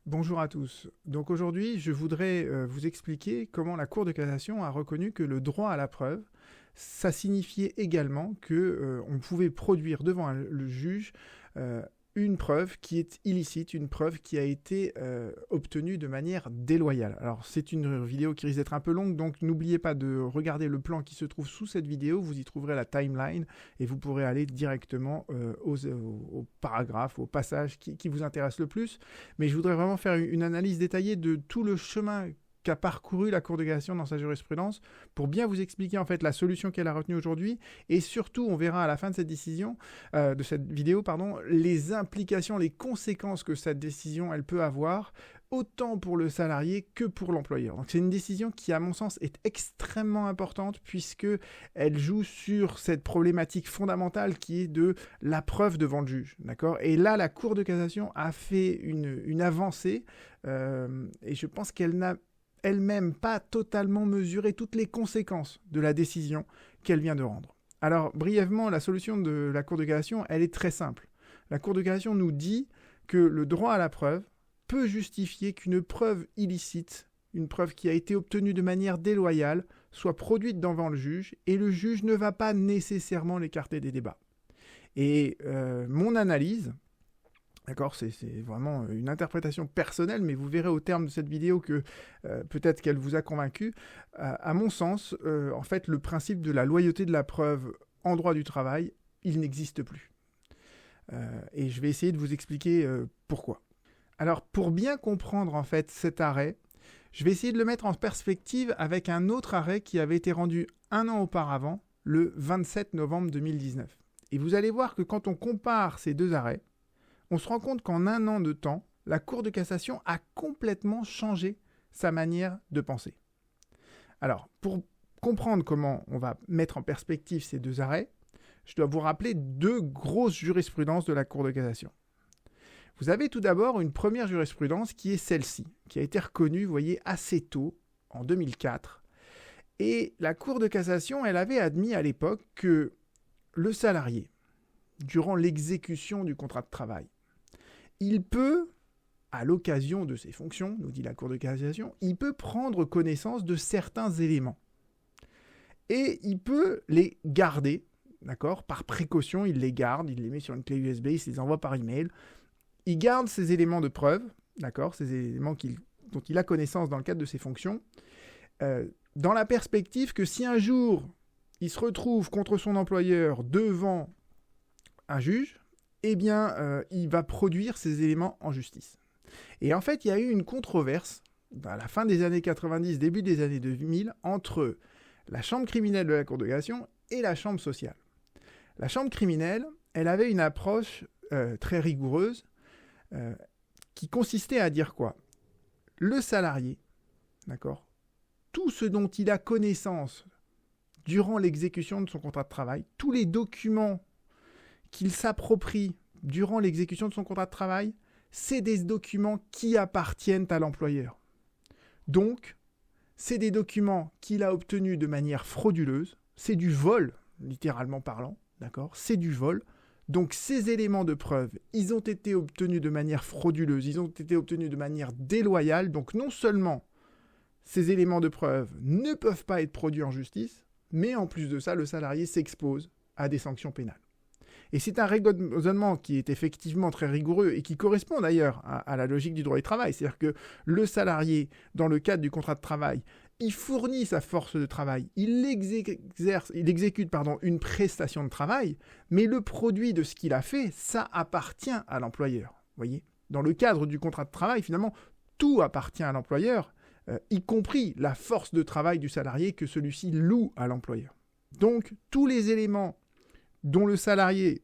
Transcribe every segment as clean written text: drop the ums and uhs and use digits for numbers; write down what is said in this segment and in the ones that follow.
Bonjour à tous. Donc aujourd'hui, je voudrais vous expliquer comment la Cour de cassation a reconnu que le droit à la preuve, ça signifiait également que on pouvait produire devant le juge une preuve qui est illicite, une preuve qui a été obtenue de manière déloyale. Alors c'est une vidéo qui risque d'être un peu longue, donc n'oubliez pas de regarder le plan qui se trouve sous cette vidéo, vous y trouverez la timeline et vous pourrez aller directement aux paragraphes, aux passages qui vous intéressent le plus. Mais je voudrais vraiment faire une analyse détaillée de tout le chemin qu'a parcouru la Cour de cassation dans sa jurisprudence pour bien vous expliquer en fait la solution qu'elle a retenue aujourd'hui et surtout on verra à la fin de cette décision, de cette vidéo les implications, les conséquences que cette décision elle peut avoir autant pour le salarié que pour l'employeur. Donc c'est une décision qui à mon sens est extrêmement importante puisque elle joue sur cette problématique fondamentale qui est de la preuve devant le juge, d'accord ? Et là la Cour de cassation a fait une avancée et je pense qu'elle n'a elle-même pas totalement mesuré toutes les conséquences de la décision qu'elle vient de rendre. Alors, brièvement, la solution de la Cour de cassation, elle est très simple. La Cour de cassation nous dit que le droit à la preuve peut justifier qu'une preuve illicite, une preuve qui a été obtenue de manière déloyale, soit produite devant le juge, et le juge ne va pas nécessairement l'écarter des débats. Et mon analyse, d'accord, c'est vraiment une interprétation personnelle, mais vous verrez au terme de cette vidéo que peut-être qu'elle vous a convaincu. À mon sens, en fait, le principe de la loyauté de la preuve en droit du travail, il n'existe plus. Et je vais essayer de vous expliquer pourquoi. Alors, pour bien comprendre en fait cet arrêt, je vais essayer de le mettre en perspective avec un autre arrêt qui avait été rendu un an auparavant, le 27 novembre 2019. Et vous allez voir que quand on compare ces deux arrêts, on se rend compte qu'en un an de temps, la Cour de cassation a complètement changé sa manière de penser. Alors, pour comprendre comment on va mettre en perspective ces deux arrêts, je dois vous rappeler deux grosses jurisprudences de la Cour de cassation. Vous avez tout d'abord une première jurisprudence qui est celle-ci, qui a été reconnue, vous voyez, assez tôt, en 2004. Et la Cour de cassation, elle avait admis à l'époque que le salarié, durant l'exécution du contrat de travail, il peut, à l'occasion de ses fonctions, nous dit la Cour de cassation, il peut prendre connaissance de certains éléments. Et il peut les garder, d'accord ? Par précaution, il les garde, il les met sur une clé USB, il se les envoie par email. Il garde ces éléments de preuve, d'accord ? Ces éléments dont il a connaissance dans le cadre de ses fonctions, dans la perspective que si un jour, il se retrouve contre son employeur devant un juge, eh bien, il va produire ces éléments en justice. Et en fait, il y a eu une controverse à la fin des années 90, début des années 2000, entre la chambre criminelle de la Cour de cassation et la chambre sociale. La chambre criminelle, elle avait une approche très rigoureuse qui consistait à dire quoi ? Le salarié, d'accord, tout ce dont il a connaissance durant l'exécution de son contrat de travail, tous les documents qu'il s'approprie durant l'exécution de son contrat de travail, c'est des documents qui appartiennent à l'employeur. Donc, c'est des documents qu'il a obtenus de manière frauduleuse, c'est du vol, littéralement parlant, d'accord ? C'est du vol. Donc, ces éléments de preuve, ils ont été obtenus de manière frauduleuse, ils ont été obtenus de manière déloyale. Donc, non seulement ces éléments de preuve ne peuvent pas être produits en justice, mais en plus de ça, le salarié s'expose à des sanctions pénales. Et c'est un raisonnement qui est effectivement très rigoureux et qui correspond d'ailleurs à la logique du droit du travail. C'est-à-dire que le salarié, dans le cadre du contrat de travail, il fournit sa force de travail, il exécute une prestation de travail, mais le produit de ce qu'il a fait, ça appartient à l'employeur. Voyez ? Dans le cadre du contrat de travail, finalement, tout appartient à l'employeur, y compris la force de travail du salarié que celui-ci loue à l'employeur. Donc, tous les éléments dont le salarié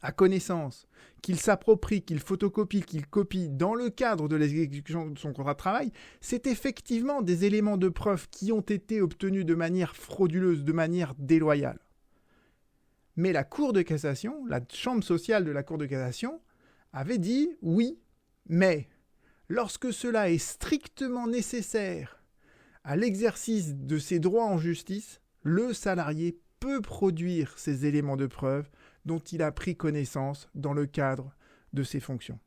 a connaissance, qu'il s'approprie, qu'il photocopie, qu'il copie dans le cadre de l'exécution de son contrat de travail, c'est effectivement des éléments de preuve qui ont été obtenus de manière frauduleuse, de manière déloyale. Mais la Cour de cassation, la chambre sociale de la Cour de cassation, avait dit oui, mais lorsque cela est strictement nécessaire à l'exercice de ses droits en justice, le salarié peut produire ces éléments de preuve dont il a pris connaissance dans le cadre de ses fonctions.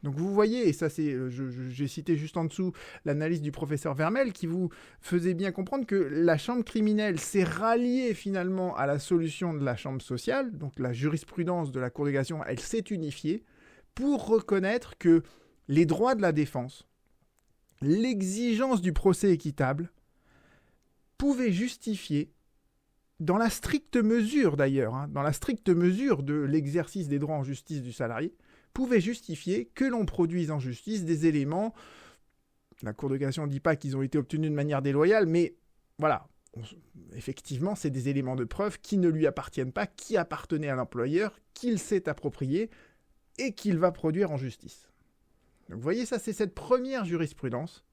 Donc vous voyez, et ça c'est, j'ai cité juste en dessous l'analyse du professeur Vermel qui vous faisait bien comprendre que la chambre criminelle s'est ralliée finalement à la solution de la chambre sociale, donc la jurisprudence de la Cour de cassation, elle s'est unifiée pour reconnaître que les droits de la défense, l'exigence du procès équitable, pouvaient justifier, dans la stricte mesure d'ailleurs, dans la stricte mesure de l'exercice des droits en justice du salarié, pouvait justifier que l'on produise en justice des éléments, la Cour de cassation ne dit pas qu'ils ont été obtenus de manière déloyale, mais voilà, effectivement, c'est des éléments de preuve qui ne lui appartiennent pas, qui appartenaient à l'employeur, qu'il s'est approprié et qu'il va produire en justice. Donc vous voyez, ça c'est cette première jurisprudence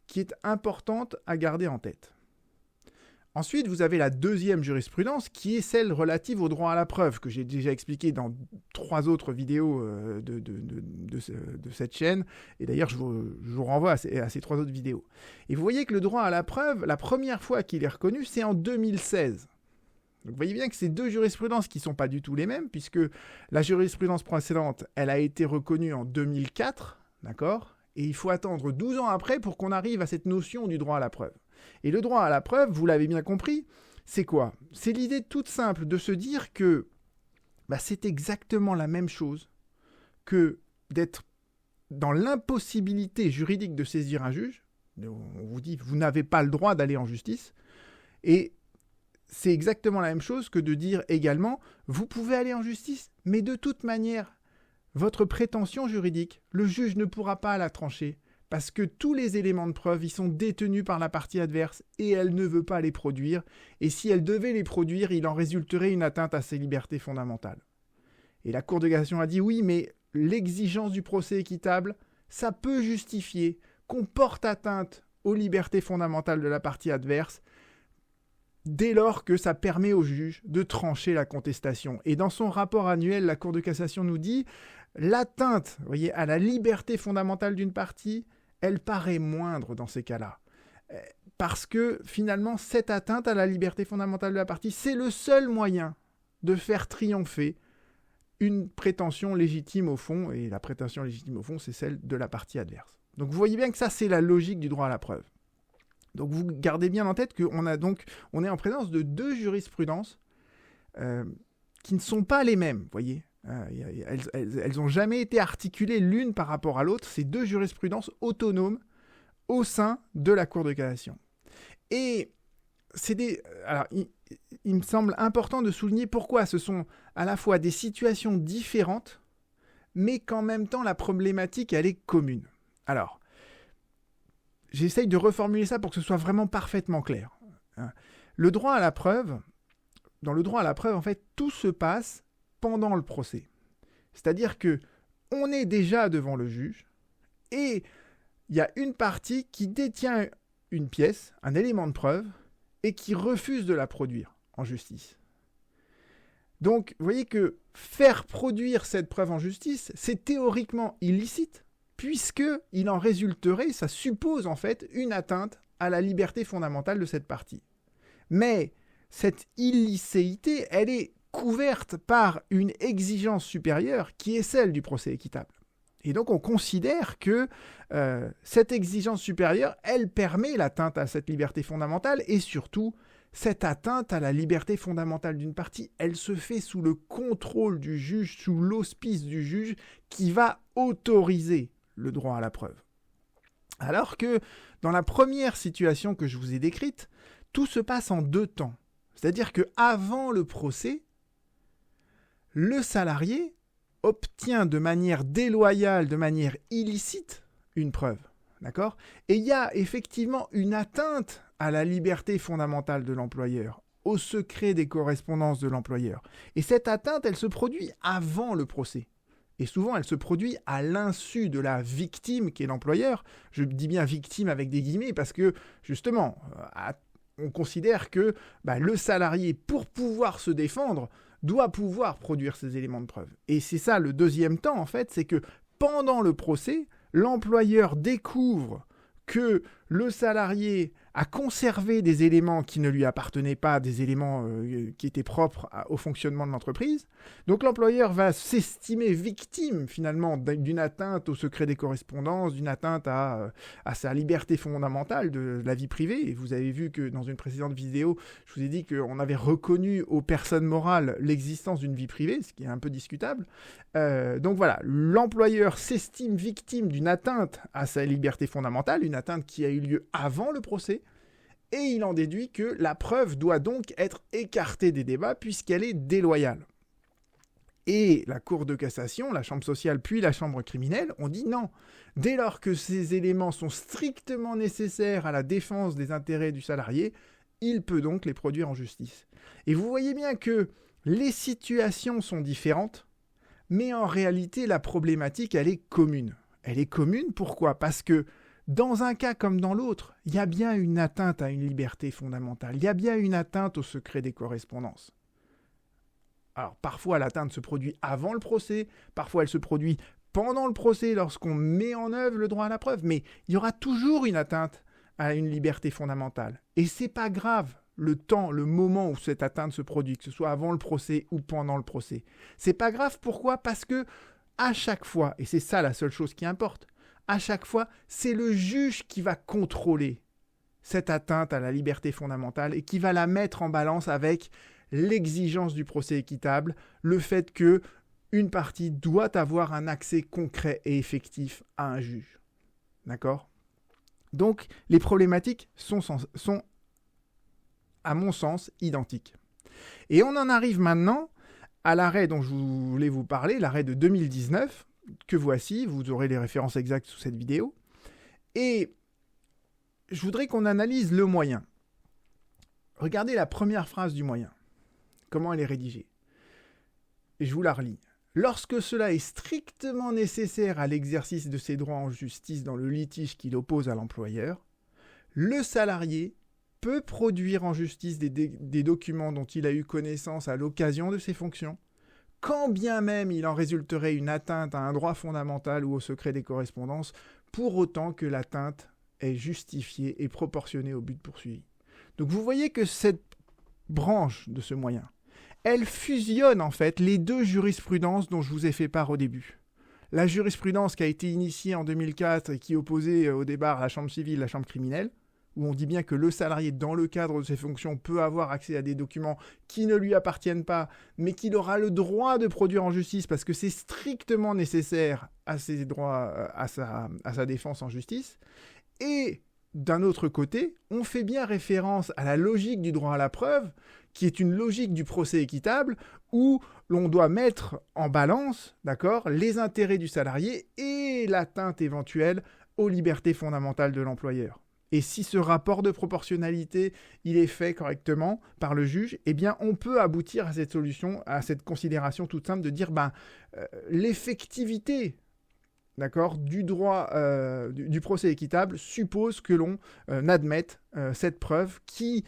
qui est importante à garder en tête. Ensuite, vous avez la deuxième jurisprudence qui est celle relative au droit à la preuve, que j'ai déjà expliqué dans 3 autres vidéos de cette chaîne. Et d'ailleurs, je vous renvoie à ces 3 autres vidéos. Et vous voyez que le droit à la preuve, la première fois qu'il est reconnu, c'est en 2016. Donc vous voyez bien que ces 2 jurisprudences qui ne sont pas du tout les mêmes, puisque la jurisprudence précédente, elle a été reconnue en 2004, d'accord ? Et il faut attendre 12 ans après pour qu'on arrive à cette notion du droit à la preuve. Et le droit à la preuve, vous l'avez bien compris, c'est quoi ? C'est l'idée toute simple de se dire que c'est exactement la même chose que d'être dans l'impossibilité juridique de saisir un juge. On vous dit, vous n'avez pas le droit d'aller en justice. Et c'est exactement la même chose que de dire également, vous pouvez aller en justice, mais de toute manière, votre prétention juridique, le juge ne pourra pas la trancher. Parce que tous les éléments de preuve, ils sont détenus par la partie adverse et elle ne veut pas les produire. Et si elle devait les produire, il en résulterait une atteinte à ses libertés fondamentales. Et la Cour de cassation a dit oui, mais l'exigence du procès équitable, ça peut justifier qu'on porte atteinte aux libertés fondamentales de la partie adverse dès lors que ça permet au juge de trancher la contestation. Et dans son rapport annuel, la Cour de cassation nous dit l'atteinte, vous voyez, à la liberté fondamentale d'une partie, elle paraît moindre dans ces cas-là. Parce que finalement, cette atteinte à la liberté fondamentale de la partie, c'est le seul moyen de faire triompher une prétention légitime au fond, et la prétention légitime au fond, c'est celle de la partie adverse. Donc vous voyez bien que ça, c'est la logique du droit à la preuve. Donc vous gardez bien en tête qu'on est en présence de 2 jurisprudences qui ne sont pas les mêmes, vous voyez. Elles n'ont jamais été articulées l'une par rapport à l'autre, ces 2 jurisprudences autonomes au sein de la Cour de cassation. Et alors, il me semble important de souligner pourquoi ce sont à la fois des situations différentes, mais qu'en même temps la problématique elle est commune. Alors, j'essaye de reformuler ça pour que ce soit vraiment parfaitement clair. Le droit à la preuve, dans le droit à la preuve, en fait, tout se passe pendant le procès. C'est-à-dire que on est déjà devant le juge et il y a une partie qui détient une pièce, un élément de preuve, et qui refuse de la produire en justice. Donc, vous voyez que faire produire cette preuve en justice, c'est théoriquement illicite, puisqu'il en résulterait, ça suppose en fait une atteinte à la liberté fondamentale de cette partie. Mais cette illicéité, elle est couverte par une exigence supérieure qui est celle du procès équitable. Et donc on considère que cette exigence supérieure, elle permet l'atteinte à cette liberté fondamentale et surtout, cette atteinte à la liberté fondamentale d'une partie, elle se fait sous le contrôle du juge, sous l'auspice du juge qui va autoriser le droit à la preuve. Alors que dans la première situation que je vous ai décrite, tout se passe en 2 temps. C'est-à-dire qu'avant le procès, le salarié obtient de manière déloyale, de manière illicite, une preuve. D'accord ? Et il y a effectivement une atteinte à la liberté fondamentale de l'employeur, au secret des correspondances de l'employeur. Et cette atteinte, elle se produit avant le procès. Et souvent, elle se produit à l'insu de la victime qui est l'employeur. Je dis bien victime avec des guillemets parce que, justement, on considère que le salarié, pour pouvoir se défendre, doit pouvoir produire ces éléments de preuve. Et c'est ça le deuxième temps, en fait, c'est que pendant le procès, l'employeur découvre que le salarié à conserver des éléments qui ne lui appartenaient pas, des éléments qui étaient propres au fonctionnement de l'entreprise. Donc l'employeur va s'estimer victime finalement d'une atteinte au secret des correspondances, d'une atteinte à sa liberté fondamentale de la vie privée. Et vous avez vu que dans une précédente vidéo, je vous ai dit qu'on avait reconnu aux personnes morales l'existence d'une vie privée, ce qui est un peu discutable. Donc voilà, l'employeur s'estime victime d'une atteinte à sa liberté fondamentale, une atteinte qui a eu lieu avant le procès, et il en déduit que la preuve doit donc être écartée des débats puisqu'elle est déloyale. Et la Cour de cassation, la chambre sociale puis la chambre criminelle ont dit non. Dès lors que ces éléments sont strictement nécessaires à la défense des intérêts du salarié, il peut donc les produire en justice. Et vous voyez bien que les situations sont différentes, mais en réalité, la problématique, elle est commune. Elle est commune, pourquoi ? Parce que dans un cas comme dans l'autre, il y a bien une atteinte à une liberté fondamentale, il y a bien une atteinte au secret des correspondances. Alors parfois l'atteinte se produit avant le procès, parfois elle se produit pendant le procès lorsqu'on met en œuvre le droit à la preuve, mais il y aura toujours une atteinte à une liberté fondamentale. Et c'est pas grave le temps, le moment où cette atteinte se produit, que ce soit avant le procès ou pendant le procès. C'est pas grave, pourquoi ? Parce que à chaque fois, et c'est ça la seule chose qui importe, à chaque fois, c'est le juge qui va contrôler cette atteinte à la liberté fondamentale et qui va la mettre en balance avec l'exigence du procès équitable, le fait que une partie doit avoir un accès concret et effectif à un juge. D'accord ? Donc, les problématiques sont, à mon sens, identiques. Et on en arrive maintenant à l'arrêt dont je voulais vous parler, l'arrêt de 2019, que voici, vous aurez les références exactes sous cette vidéo. Et je voudrais qu'on analyse le moyen. Regardez la première phrase du moyen. Comment elle est rédigée. Et je vous la relis. Lorsque cela est strictement nécessaire à l'exercice de ses droits en justice dans le litige qu'il oppose à l'employeur, le salarié peut produire en justice des documents dont il a eu connaissance à l'occasion de ses fonctions, quand bien même il en résulterait une atteinte à un droit fondamental ou au secret des correspondances, pour autant que l'atteinte est justifiée et proportionnée au but poursuivi. Donc vous voyez que cette branche de ce moyen, elle fusionne en fait les deux jurisprudences dont je vous ai fait part au début. La jurisprudence qui a été initiée en 2004 et qui opposait au départ la chambre civile et la chambre criminelle, où on dit bien que le salarié, dans le cadre de ses fonctions, peut avoir accès à des documents qui ne lui appartiennent pas, mais qu'il aura le droit de produire en justice parce que c'est strictement nécessaire à ses droits, à sa défense en justice. Et d'un autre côté, on fait bien référence à la logique du droit à la preuve, qui est une logique du procès équitable, où l'on doit mettre en balance, d'accord, les intérêts du salarié et l'atteinte éventuelle aux libertés fondamentales de l'employeur. Et si ce rapport de proportionnalité, il est fait correctement par le juge, eh bien, on peut aboutir à cette solution, à cette considération toute simple de dire, l'effectivité, d'accord, du droit du procès équitable suppose que l'on admette cette preuve qui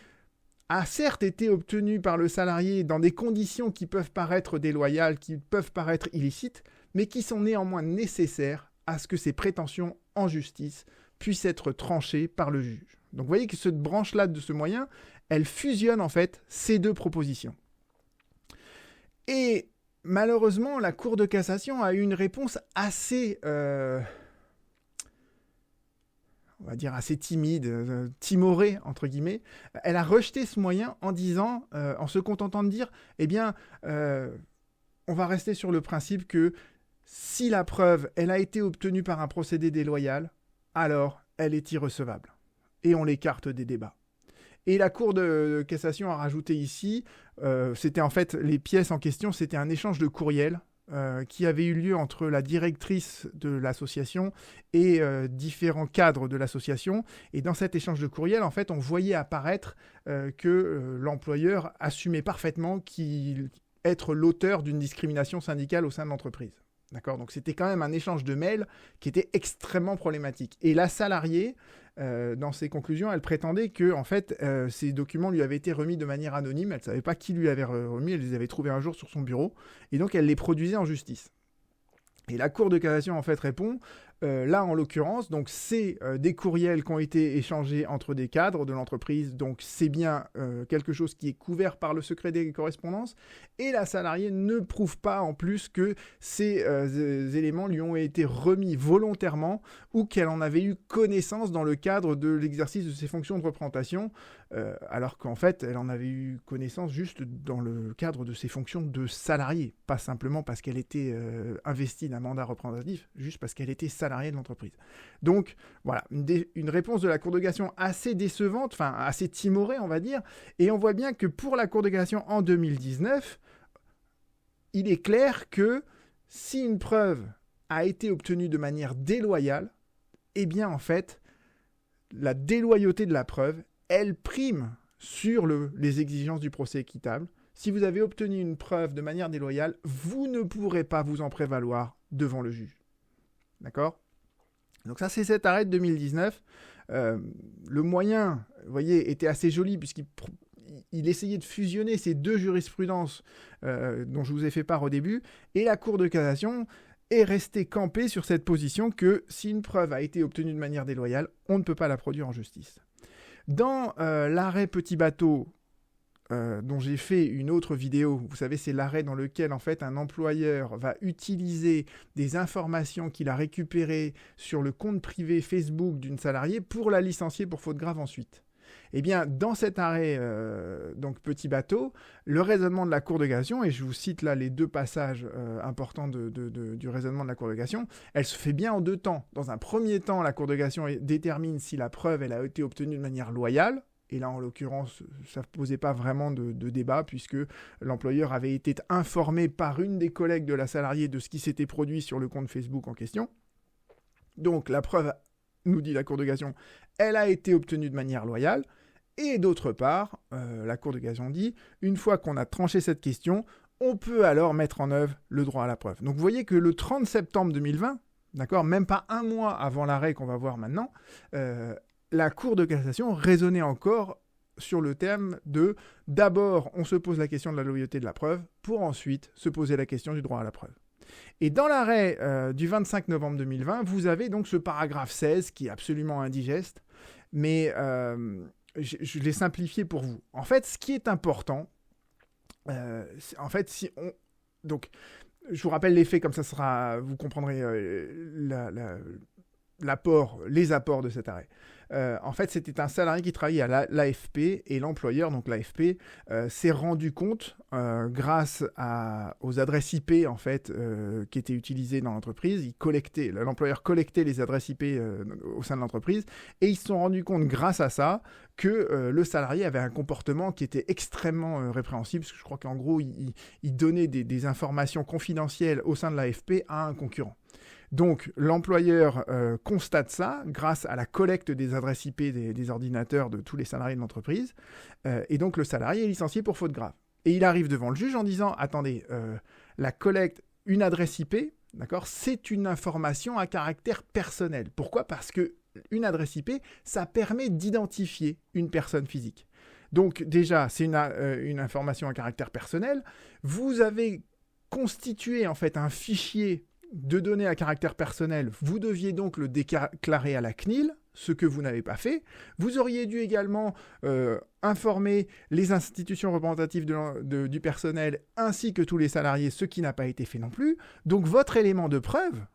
a certes été obtenue par le salarié dans des conditions qui peuvent paraître déloyales, qui peuvent paraître illicites, mais qui sont néanmoins nécessaires à ce que ces prétentions en justice puissent être tranchées par le juge. Donc vous voyez que cette branche-là de ce moyen, elle fusionne en fait ces deux propositions. Et malheureusement, la Cour de cassation a eu une réponse assez, on va dire assez timide, timorée, entre guillemets. Elle a rejeté ce moyen en disant, en se contentant de dire, eh bien, on va rester sur le principe que si la preuve, elle a été obtenue par un procédé déloyal, alors elle est irrecevable. Et on l'écarte des débats. Et la Cour de cassation a rajouté ici, c'était en fait, les pièces en question, c'était un échange de courriels qui avait eu lieu entre la directrice de l'association et différents cadres de l'association. Et dans cet échange de courriels, en fait, on voyait apparaître que l'employeur assumait parfaitement être l'auteur d'une discrimination syndicale au sein de l'entreprise. D'accord ? Donc c'était quand même un échange de mails qui était extrêmement problématique. Et la salariée, dans ses conclusions, elle prétendait que en fait, ces documents lui avaient été remis de manière anonyme. Elle ne savait pas qui lui avait remis, elle les avait trouvés un jour sur son bureau. Et donc elle les produisait en justice. Et la Cour de cassation en fait répond, Là, en l'occurrence, donc c'est des courriels qui ont été échangés entre des cadres de l'entreprise, donc c'est bien quelque chose qui est couvert par le secret des correspondances, et la salariée ne prouve pas en plus que ces éléments lui ont été remis volontairement ou qu'elle en avait eu connaissance dans le cadre de l'exercice de ses fonctions de représentation, alors qu'en fait, elle en avait eu connaissance juste dans le cadre de ses fonctions de salariée, pas simplement parce qu'elle était investie d'un mandat représentatif, juste parce qu'elle était salariée de l'entreprise. Donc, voilà, une réponse de la Cour de cassation assez décevante, enfin assez timorée, on va dire, et on voit bien que pour la Cour de cassation en 2019, il est clair que si une preuve a été obtenue de manière déloyale, eh bien, en fait, la déloyauté de la preuve, elle prime sur les exigences du procès équitable. Si vous avez obtenu une preuve de manière déloyale, vous ne pourrez pas vous en prévaloir devant le juge. D'accord ? Donc ça, c'est cet arrêt de 2019. Le moyen, vous voyez, était assez joli puisqu'il essayait de fusionner ces deux jurisprudences dont je vous ai fait part au début, et la Cour de cassation est restée campée sur cette position que si une preuve a été obtenue de manière déloyale, on ne peut pas la produire en justice. Dans l'arrêt Petit Bateau, dont j'ai fait une autre vidéo, vous savez, c'est l'arrêt dans lequel en fait un employeur va utiliser des informations qu'il a récupérées sur le compte privé Facebook d'une salariée pour la licencier pour faute grave ensuite. Eh bien, dans cet arrêt, donc Petit Bateau, le raisonnement de la Cour de cassation, et je vous cite là les deux passages importants du raisonnement de la Cour de cassation, elle se fait bien en deux temps. Dans un premier temps, la Cour de cassation détermine si la preuve elle a été obtenue de manière loyale, et là, en l'occurrence, ça ne posait pas vraiment de débat, puisque l'employeur avait été informé par une des collègues de la salariée de ce qui s'était produit sur le compte Facebook en question. Donc, la preuve, nous dit la Cour de cassation, elle a été obtenue de manière loyale. Et d'autre part, la Cour de cassation dit, une fois qu'on a tranché cette question, on peut alors mettre en œuvre le droit à la preuve. Donc, vous voyez que le 30 septembre 2020, d'accord, même pas un mois avant l'arrêt qu'on va voir maintenant, la Cour de cassation raisonnait encore sur le terme de « d'abord, on se pose la question de la loyauté de la preuve, pour ensuite se poser la question du droit à la preuve ». Et dans l'arrêt du 25 novembre 2020, vous avez donc ce paragraphe 16 qui est absolument indigeste, mais je l'ai simplifié pour vous. En fait, ce qui est important, en fait, si on... Donc, je vous rappelle les faits, comme ça sera... Vous comprendrez les apports de cet arrêt. En fait, c'était un salarié qui travaillait à l'AFP et l'employeur, donc l'AFP, s'est rendu compte, grâce aux adresses IP en fait, qui étaient utilisées dans l'entreprise, l'employeur collectait les adresses IP au sein de l'entreprise, et ils se sont rendus compte, grâce à ça, que le salarié avait un comportement qui était extrêmement répréhensible, parce que je crois qu'en gros, il donnait des informations confidentielles au sein de l'AFP à un concurrent. Donc, l'employeur constate ça grâce à la collecte des adresses IP des ordinateurs de tous les salariés de l'entreprise. Et donc, le salarié est licencié pour faute grave. Et il arrive devant le juge en disant « Attendez, la collecte, une adresse IP, d'accord, c'est une information à caractère personnel. » Pourquoi ? Parce qu'une adresse IP, ça permet d'identifier une personne physique. Donc, déjà, c'est une information à caractère personnel. Vous avez constitué, en fait, un fichier de données à caractère personnel, vous deviez donc le déclarer à la CNIL, ce que vous n'avez pas fait. Vous auriez dû également informer les institutions représentatives du personnel ainsi que tous les salariés, ce qui n'a pas été fait non plus. Donc votre élément de preuve,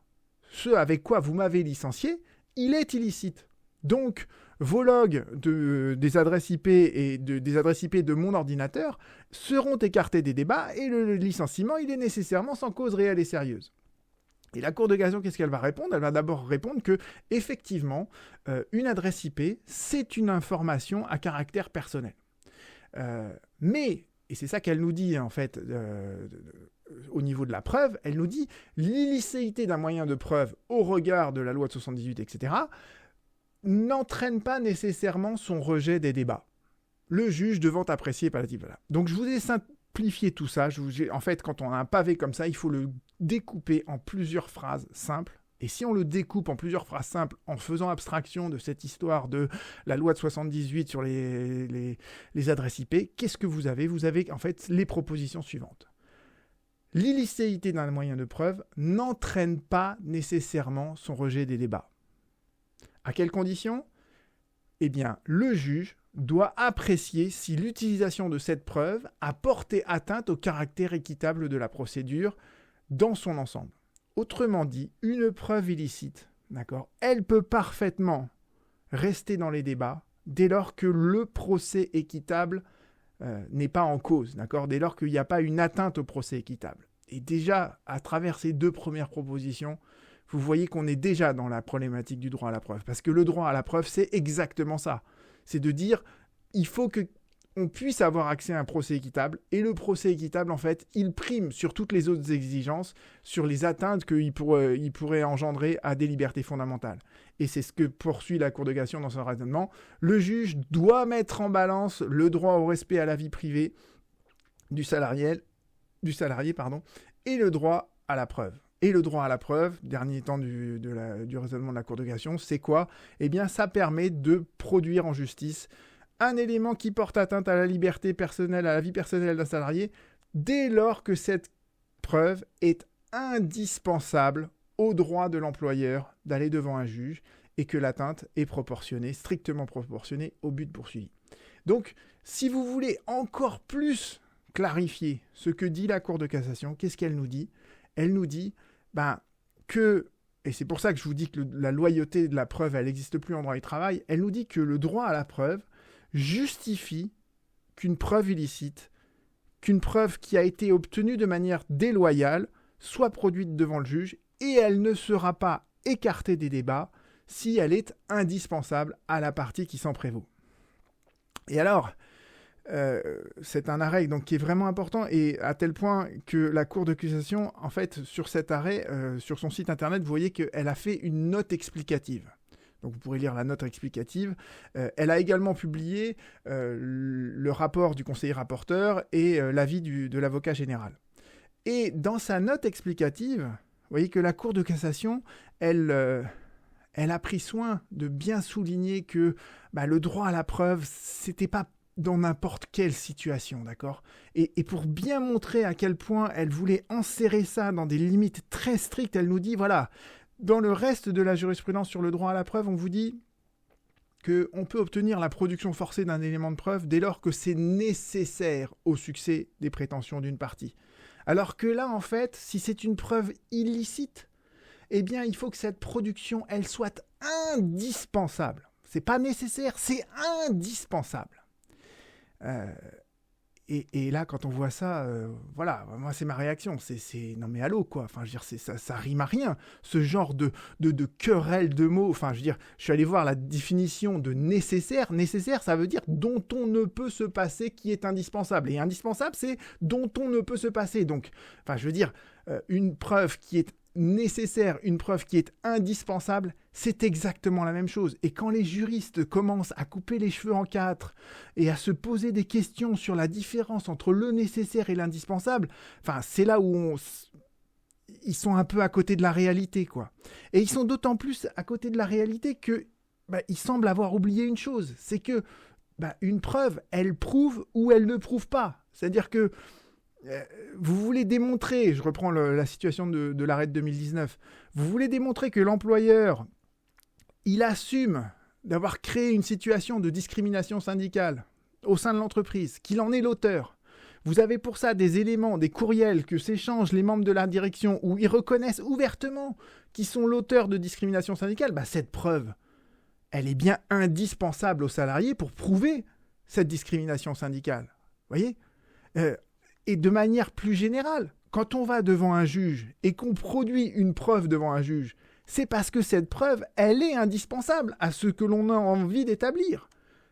ce avec quoi vous m'avez licencié, il est illicite. Donc vos logs des adresses IP et des adresses IP de mon ordinateur seront écartés des débats et le licenciement, il est nécessairement sans cause réelle et sérieuse. Et la Cour de cassation, qu'est-ce qu'elle va répondre ? Elle va d'abord répondre que, effectivement, une adresse IP, c'est une information à caractère personnel. Mais, et c'est ça qu'elle nous dit, en fait, au niveau de la preuve, elle nous dit l'illicéité d'un moyen de preuve au regard de la loi de 78, etc., n'entraîne pas nécessairement son rejet des débats. Le juge devant apprécier par la type. Voilà. Donc, je vous ai simplifié tout ça. En fait, quand on a un pavé comme ça, il faut le découper en plusieurs phrases simples. Et si on le découpe en plusieurs phrases simples en faisant abstraction de cette histoire de la loi de 78 sur les adresses IP, qu'est-ce que vous avez ? Vous avez en fait les propositions suivantes. l'illicéité d'un moyen de preuve n'entraîne pas nécessairement son rejet des débats. À quelles conditions ? Eh bien, le juge doit apprécier si l'utilisation de cette preuve a porté atteinte au caractère équitable de la procédure dans son ensemble. Autrement dit, une preuve illicite, d'accord, elle peut parfaitement rester dans les débats dès lors que le procès équitable n'est pas en cause, d'accord, dès lors qu'il n'y a pas une atteinte au procès équitable. Et déjà, à travers ces deux premières propositions, vous voyez qu'on est déjà dans la problématique du droit à la preuve. Parce que le droit à la preuve, c'est exactement ça. C'est de dire, il faut qu'on puisse avoir accès à un procès équitable. Et le procès équitable, en fait, il prime sur toutes les autres exigences, sur les atteintes qu'il pourrait engendrer à des libertés fondamentales. Et c'est ce que poursuit la Cour de cassation dans son raisonnement. Le juge doit mettre en balance le droit au respect à la vie privée du salarié, et le droit à la preuve. Et le droit à la preuve, dernier temps du raisonnement de la Cour de cassation, c'est quoi ? Eh bien, ça permet de produire en justice un élément qui porte atteinte à la liberté personnelle, à la vie personnelle d'un salarié, dès lors que cette preuve est indispensable au droit de l'employeur d'aller devant un juge et que l'atteinte est proportionnée, strictement proportionnée au but poursuivi. Donc, si vous voulez encore plus clarifier ce que dit la Cour de cassation, qu'est-ce qu'elle nous dit ? Elle nous dit que, et c'est pour ça que je vous dis que la loyauté de la preuve, elle n'existe plus en droit du travail, elle nous dit que le droit à la preuve justifie qu'une preuve illicite, qu'une preuve qui a été obtenue de manière déloyale, soit produite devant le juge, et elle ne sera pas écartée des débats si elle est indispensable à la partie qui s'en prévaut. Et alors, c'est un arrêt donc, qui est vraiment important, et à tel point que la Cour de cassation, en fait, sur cet arrêt, sur son site internet, vous voyez qu'elle a fait une note explicative. Donc vous pourrez lire la note explicative. Elle a également publié le rapport du conseiller rapporteur et l'avis de l'avocat général. Et dans sa note explicative, vous voyez que la Cour de cassation, elle a pris soin de bien souligner que le droit à la preuve, c'était pas dans n'importe quelle situation, d'accord ? Et pour bien montrer à quel point elle voulait enserrer ça dans des limites très strictes, elle nous dit, voilà, dans le reste de la jurisprudence sur le droit à la preuve, on vous dit qu'on peut obtenir la production forcée d'un élément de preuve dès lors que c'est nécessaire au succès des prétentions d'une partie. Alors que là, en fait, si c'est une preuve illicite, eh bien, il faut que cette production, elle soit indispensable. C'est pas nécessaire, c'est indispensable. Et là, quand on voit ça, voilà, moi, c'est ma réaction. C'est non mais allô, quoi. Enfin, je veux dire, ça rime à rien. Ce genre de querelle de mots. Enfin, je veux dire, je suis allé voir la définition de nécessaire. Nécessaire, ça veut dire dont on ne peut se passer, qui est indispensable. Et indispensable, c'est dont on ne peut se passer. Donc, enfin, je veux dire, une preuve qui est nécessaire, une preuve qui est indispensable, c'est exactement la même chose. Et quand les juristes commencent à couper les cheveux en quatre et à se poser des questions sur la différence entre le nécessaire et l'indispensable, enfin, c'est là où ils sont un peu à côté de la réalité, quoi. Et ils sont d'autant plus à côté de la réalité que ils semblent avoir oublié une chose, c'est que une preuve, elle prouve ou elle ne prouve pas. C'est-à-dire que vous voulez démontrer, je reprends la situation de l'arrêt de 2019, vous voulez démontrer que l'employeur, il assume d'avoir créé une situation de discrimination syndicale au sein de l'entreprise, qu'il en est l'auteur. Vous avez pour ça des éléments, des courriels que s'échangent les membres de la direction où ils reconnaissent ouvertement qu'ils sont l'auteur de discrimination syndicale. Cette preuve, elle est bien indispensable aux salariés pour prouver cette discrimination syndicale. Vous voyez ? Et de manière plus générale, quand on va devant un juge et qu'on produit une preuve devant un juge, c'est parce que cette preuve, elle est indispensable à ce que l'on a envie d'établir.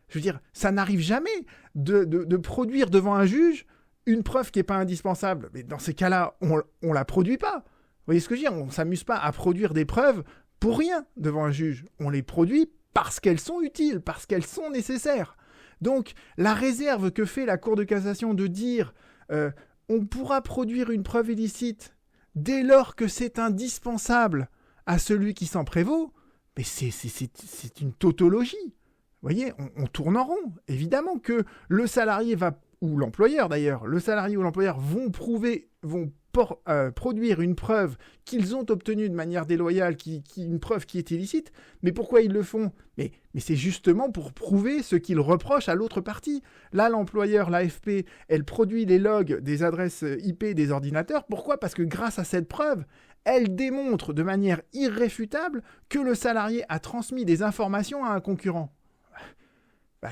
Je veux dire, ça n'arrive jamais de produire devant un juge une preuve qui n'est pas indispensable. Mais dans ces cas-là, on ne la produit pas. Vous voyez ce que je veux dire ? On ne s'amuse pas à produire des preuves pour rien devant un juge. On les produit parce qu'elles sont utiles, parce qu'elles sont nécessaires. Donc, la réserve que fait la Cour de cassation de dire on pourra produire une preuve illicite dès lors que c'est indispensable à celui qui s'en prévaut, mais c'est une tautologie. Vous voyez, on tourne en rond. Évidemment que le salarié va, ou l'employeur d'ailleurs, le salarié ou l'employeur vont produire une preuve qu'ils ont obtenue de manière déloyale, une preuve qui est illicite. Mais pourquoi ils le font ? Mais c'est justement pour prouver ce qu'ils reprochent à l'autre partie. Là, l'employeur, l'AFP, elle produit les logs des adresses IP des ordinateurs. Pourquoi ? Parce que grâce à cette preuve, elle démontre de manière irréfutable que le salarié a transmis des informations à un concurrent.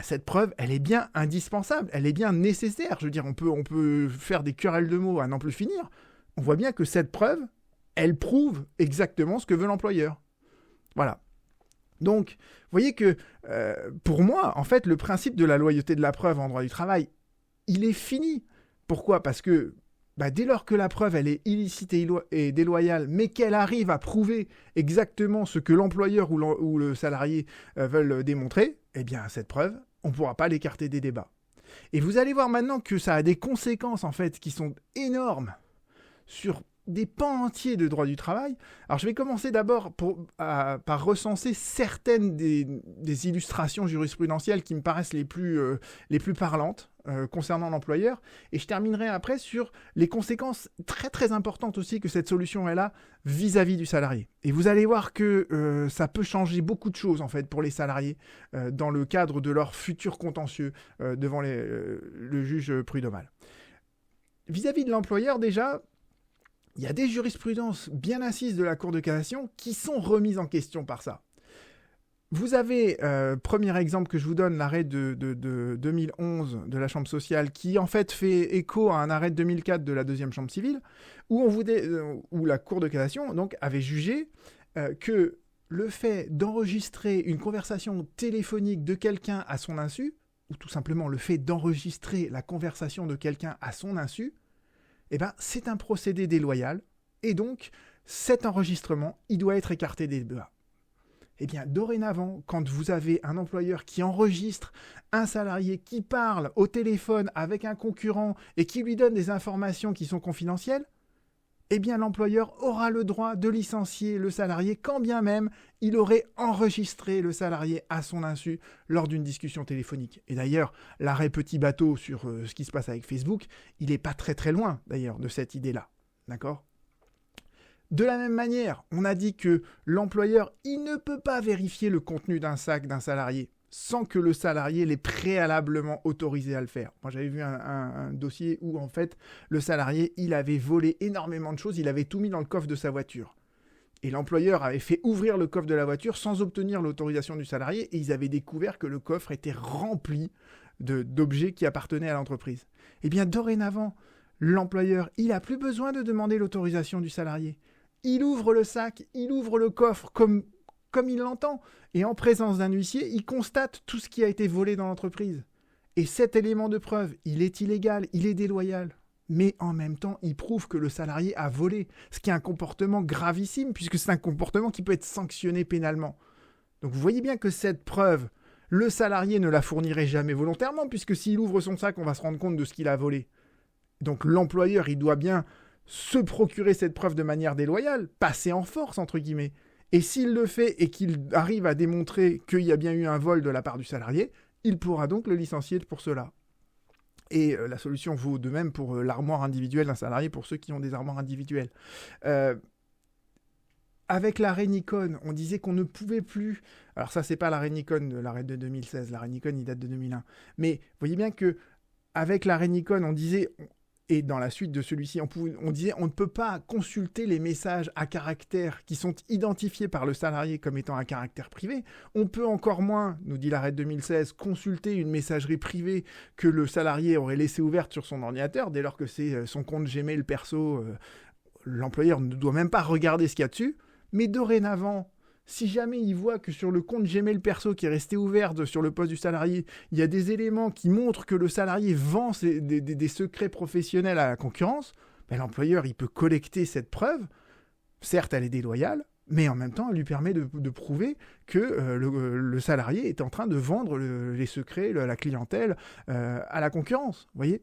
Cette preuve, elle est bien indispensable, elle est bien nécessaire. Je veux dire, on peut faire des querelles de mots à n'en plus finir. On voit bien que cette preuve, elle prouve exactement ce que veut l'employeur. Voilà. Donc, vous voyez que, pour moi, en fait, le principe de la loyauté de la preuve en droit du travail, il est fini. Pourquoi ? Parce que dès lors que la preuve elle est illicite et déloyale, mais qu'elle arrive à prouver exactement ce que l'employeur ou le salarié veulent démontrer, eh bien cette preuve, on ne pourra pas l'écarter des débats. Et vous allez voir maintenant que ça a des conséquences en fait qui sont énormes sur des pans entiers de droit du travail. Alors je vais commencer d'abord par recenser certaines des illustrations jurisprudentielles qui me paraissent les plus parlantes concernant l'employeur, et je terminerai après sur les conséquences très très importantes aussi que cette solution elle a vis-à-vis du salarié. Et vous allez voir que ça peut changer beaucoup de choses en fait pour les salariés dans le cadre de leur futur contentieux devant le juge prud'homal. Vis-à-vis de l'employeur déjà, il y a des jurisprudences bien assises de la Cour de cassation qui sont remises en question par ça. Vous avez, premier exemple que je vous donne, l'arrêt de 2011 de la Chambre sociale, qui en fait fait écho à un arrêt de 2004 de la deuxième Chambre civile, où la Cour de cassation donc, avait jugé que le fait d'enregistrer une conversation téléphonique de quelqu'un à son insu, ou tout simplement le fait d'enregistrer la conversation de quelqu'un à son insu, c'est un procédé déloyal, et donc cet enregistrement, il doit être écarté des débats. Eh bien, dorénavant, quand vous avez un employeur qui enregistre un salarié qui parle au téléphone avec un concurrent et qui lui donne des informations qui sont confidentielles, eh bien, l'employeur aura le droit de licencier le salarié quand bien même il aurait enregistré le salarié à son insu lors d'une discussion téléphonique. Et d'ailleurs, l'arrêt petit bateau sur ce qui se passe avec Facebook, il n'est pas très très loin d'ailleurs de cette idée-là. D'accord ? De la même manière, on a dit que l'employeur, il ne peut pas vérifier le contenu d'un sac d'un salarié sans que le salarié l'ait préalablement autorisé à le faire. Moi, j'avais vu un dossier où, en fait, le salarié, il avait volé énormément de choses, il avait tout mis dans le coffre de sa voiture. Et l'employeur avait fait ouvrir le coffre de la voiture sans obtenir l'autorisation du salarié, et ils avaient découvert que le coffre était rempli d'objets qui appartenaient à l'entreprise. Eh bien, dorénavant, l'employeur, il n'a plus besoin de demander l'autorisation du salarié. Il ouvre le sac, il ouvre le coffre comme il l'entend. Et en présence d'un huissier, il constate tout ce qui a été volé dans l'entreprise. Et cet élément de preuve, il est illégal, il est déloyal. Mais en même temps, il prouve que le salarié a volé, ce qui est un comportement gravissime, puisque c'est un comportement qui peut être sanctionné pénalement. Donc vous voyez bien que cette preuve, le salarié ne la fournirait jamais volontairement, puisque s'il ouvre son sac, on va se rendre compte de ce qu'il a volé. Donc l'employeur, il doit bien se procurer cette preuve de manière déloyale, passer en force, entre guillemets. Et s'il le fait et qu'il arrive à démontrer qu'il y a bien eu un vol de la part du salarié, il pourra donc le licencier pour cela. Et la solution vaut de même pour l'armoire individuelle d'un salarié, pour ceux qui ont des armoires individuelles. Avec l'arrêt Nikon, on disait qu'on ne pouvait plus... Alors ça, c'est pas l'arrêt Nikon, l'arrêt de 2016. L'arrêt Nikon, il date de 2001. Mais vous voyez bien qu'avec l'arrêt Nikon, on disait... Et dans la suite de celui-ci, on disait on ne peut pas consulter les messages à caractère qui sont identifiés par le salarié comme étant à caractère privé. On peut encore moins, nous dit l'arrêt de 2016, consulter une messagerie privée que le salarié aurait laissée ouverte sur son ordinateur, dès lors que c'est son compte Gmail perso. L'employeur ne doit même pas regarder ce qu'il y a dessus. Mais dorénavant, si jamais il voit que sur le compte Gmail perso qui est resté ouvert sur le poste du salarié, il y a des éléments qui montrent que le salarié vend des secrets professionnels à la concurrence, l'employeur il peut collecter cette preuve. Certes, elle est déloyale, mais en même temps, elle lui permet de prouver que le salarié est en train de vendre les secrets, la clientèle à la concurrence. Vous voyez ?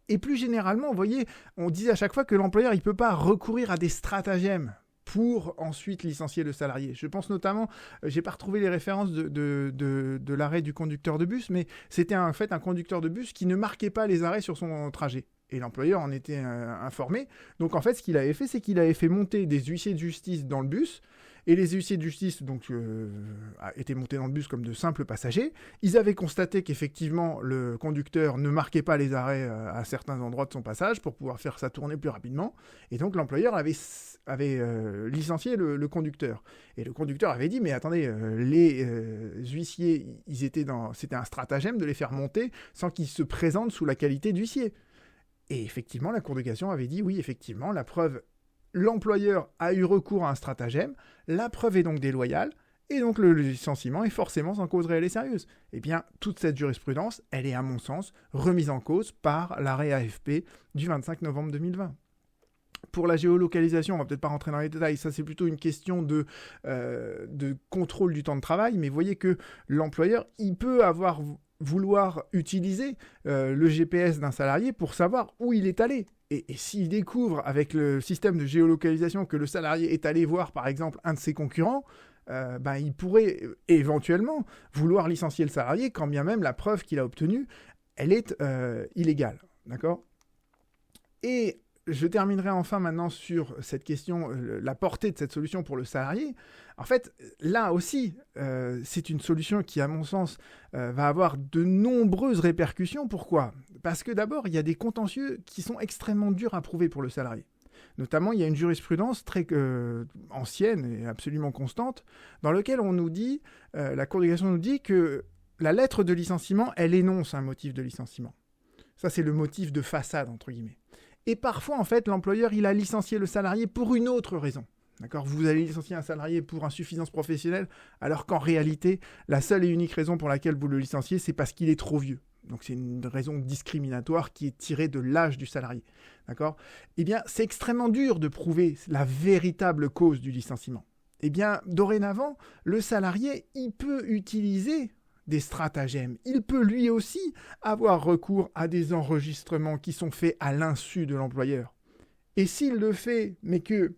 Et plus généralement, vous voyez, on disait à chaque fois que l'employeur il peut pas recourir à des stratagèmes pour ensuite licencier le salarié. Je pense notamment, j'ai pas retrouvé les références de l'arrêt du conducteur de bus, mais c'était en fait un conducteur de bus qui ne marquait pas les arrêts sur son trajet. Et l'employeur en était informé. Donc en fait, ce qu'il avait fait, c'est qu'il avait fait monter des huissiers de justice dans le bus. Et les huissiers de justice étaient montés dans le bus comme de simples passagers. Ils avaient constaté qu'effectivement, le conducteur ne marquait pas les arrêts à certains endroits de son passage pour pouvoir faire sa tournée plus rapidement. Et donc l'employeur avait licencié le conducteur. Et le conducteur avait dit, mais attendez, les huissiers, c'était un stratagème de les faire monter sans qu'ils se présentent sous la qualité d'huissier. Et effectivement, la Cour de cassation avait dit, oui, effectivement, la preuve, l'employeur a eu recours à un stratagème, la preuve est donc déloyale, et donc le licenciement est forcément sans cause réelle et sérieuse. Eh bien, toute cette jurisprudence, elle est à mon sens remise en cause par l'arrêt AFP du 25 novembre 2020. Pour la géolocalisation, on va peut-être pas rentrer dans les détails, ça c'est plutôt une question de contrôle du temps de travail, mais voyez que l'employeur, il peut vouloir utiliser le GPS d'un salarié pour savoir où il est allé. Et s'il découvre avec le système de géolocalisation que le salarié est allé voir par exemple un de ses concurrents, il pourrait éventuellement vouloir licencier le salarié quand bien même la preuve qu'il a obtenue, elle est illégale. D'accord ? Et je terminerai enfin maintenant sur cette question, la portée de cette solution pour le salarié. En fait, là aussi, c'est une solution qui, à mon sens, va avoir de nombreuses répercussions. Pourquoi ? Parce que d'abord, il y a des contentieux qui sont extrêmement durs à prouver pour le salarié. Notamment, il y a une jurisprudence très ancienne et absolument constante, dans laquelle on nous dit, la Cour de cassation nous dit que la lettre de licenciement, elle énonce un motif de licenciement. Ça, c'est le motif de façade, entre guillemets. Et parfois, en fait, l'employeur, il a licencié le salarié pour une autre raison. D'accord ? Vous allez licencier un salarié pour insuffisance professionnelle, alors qu'en réalité, la seule et unique raison pour laquelle vous le licenciez, c'est parce qu'il est trop vieux. Donc c'est une raison discriminatoire qui est tirée de l'âge du salarié. D'accord ? Eh bien, c'est extrêmement dur de prouver la véritable cause du licenciement. Eh bien, dorénavant, le salarié, il peut utiliser des stratagèmes. Il peut lui aussi avoir recours à des enregistrements qui sont faits à l'insu de l'employeur. Et s'il le fait, mais que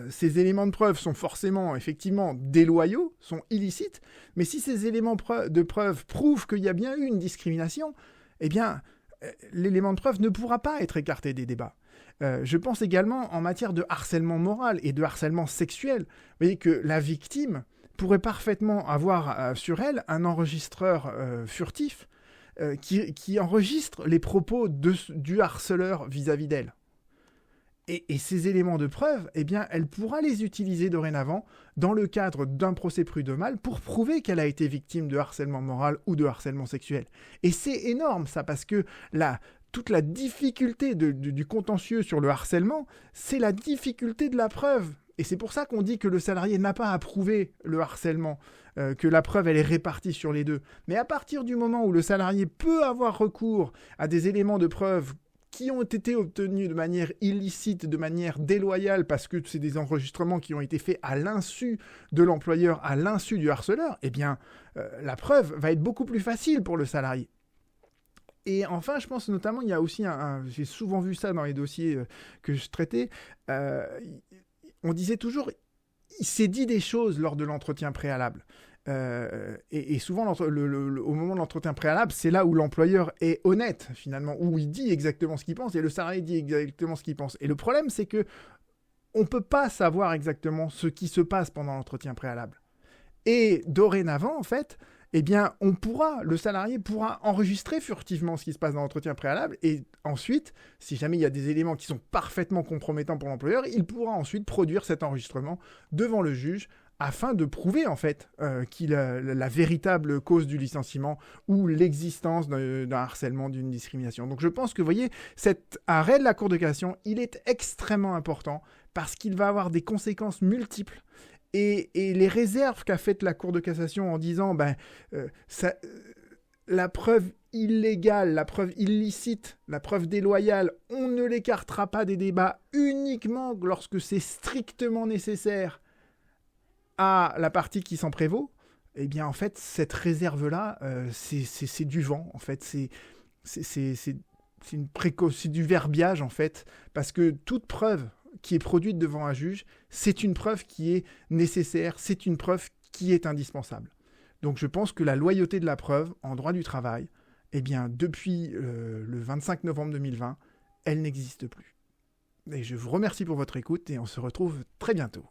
ces éléments de preuve sont forcément, effectivement, déloyaux, sont illicites, mais si ces éléments de preuve prouvent qu'il y a bien eu une discrimination, eh bien, l'élément de preuve ne pourra pas être écarté des débats. Je pense également en matière de harcèlement moral et de harcèlement sexuel. Vous voyez que la victime pourrait parfaitement avoir sur elle un enregistreur furtif qui enregistre les propos du harceleur vis-à-vis d'elle. Et ces éléments de preuve, eh bien, elle pourra les utiliser dorénavant dans le cadre d'un procès prud'homal pour prouver qu'elle a été victime de harcèlement moral ou de harcèlement sexuel. Et c'est énorme ça, parce que toute la difficulté du contentieux sur le harcèlement, c'est la difficulté de la preuve. Et c'est pour ça qu'on dit que le salarié n'a pas à prouver le harcèlement, que la preuve elle est répartie sur les deux. Mais à partir du moment où le salarié peut avoir recours à des éléments de preuve qui ont été obtenus de manière illicite, de manière déloyale, parce que c'est des enregistrements qui ont été faits à l'insu de l'employeur, à l'insu du harceleur, eh bien, la preuve va être beaucoup plus facile pour le salarié. Et enfin, je pense notamment, il y a aussi j'ai souvent vu ça dans les dossiers que je traitais, on disait toujours, il s'est dit des choses lors de l'entretien préalable. Et souvent, au moment de l'entretien préalable, c'est là où l'employeur est honnête, finalement, où il dit exactement ce qu'il pense et le salarié dit exactement ce qu'il pense. Et le problème, c'est que on ne peut pas savoir exactement ce qui se passe pendant l'entretien préalable. Et dorénavant, en fait, eh bien, le salarié pourra enregistrer furtivement ce qui se passe dans l'entretien préalable et ensuite, si jamais il y a des éléments qui sont parfaitement compromettants pour l'employeur, il pourra ensuite produire cet enregistrement devant le juge afin de prouver en fait qu'il a la véritable cause du licenciement ou l'existence d'un harcèlement, d'une discrimination. Donc je pense que, vous voyez, cet arrêt de la Cour de cassation, il est extrêmement important parce qu'il va avoir des conséquences multiples. Et les réserves qu'a faites la Cour de cassation en disant la preuve illégale, la preuve illicite, la preuve déloyale, on ne l'écartera pas des débats uniquement lorsque c'est strictement nécessaire à la partie qui s'en prévaut, eh bien en fait cette réserve-là, c'est du vent, en fait, c'est du verbiage en fait, parce que toute preuve qui est produite devant un juge, c'est une preuve qui est nécessaire, c'est une preuve qui est indispensable. Donc je pense que la loyauté de la preuve en droit du travail, eh bien, depuis le 25 novembre 2020, elle n'existe plus. Et je vous remercie pour votre écoute et on se retrouve très bientôt.